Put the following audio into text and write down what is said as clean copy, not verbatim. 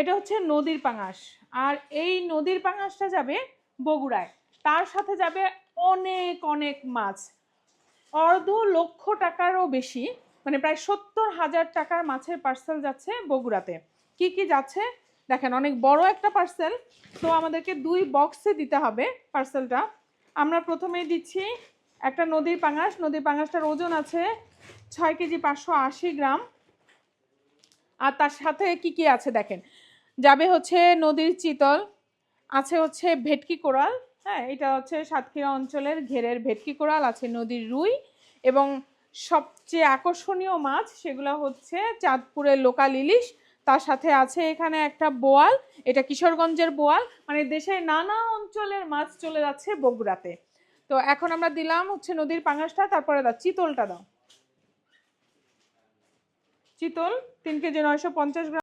এটা হচ্ছে নদীর পাঙাশ, আর এই নদীর পাঙাশটা যাবে বগুড়ায়, তার সাথে যাবে অনেক অনেক মাছ, 2.5 লক্ষ টাকারও বেশি, মানে প্রায় 70,000 টাকার মাছের পার্সেল যাচ্ছে বগুড়াতে। কি কি যাচ্ছে দেখেন, অনেক বড় একটা পার্সেল, তো আমাদেরকে 2 বক্সে দিতে হবে পার্সেলটা। আমরা প্রথমেই দিচ্ছি একটা নদীর পাঙাশ। নদীর পাঙাশটার ওজন আছে 6 কেজি 580 গ্রাম। আর তার সাথে কি কি আছে দেখেন, যাবে হচ্ছে নদীর চিতল, আছে হচ্ছে ভেটকি কোরাল, হ্যাঁ এটা হচ্ছে সাতক্ষীরা অঞ্চলের ঘেরের ভেটকি কোরাল, আছে নদীর রুই, এবং সবচেয়ে আকর্ষণীয় মাছ সেগুলো হচ্ছে চাঁদপুরের লোকাল ইলিশ। তার সাথে আছে এখানে একটা বোয়াল, এটা কিশোরগঞ্জের বোয়াল, মানে দেশের নানা অঞ্চলের মাছ চলে যাচ্ছে বগুড়াতে। তো এখন আমরা দিলাম হচ্ছে নদীর পাঙাশটা, তারপরে দাও চিতলটা, দাও চিতল 3 কেজি 950 গ্রাম।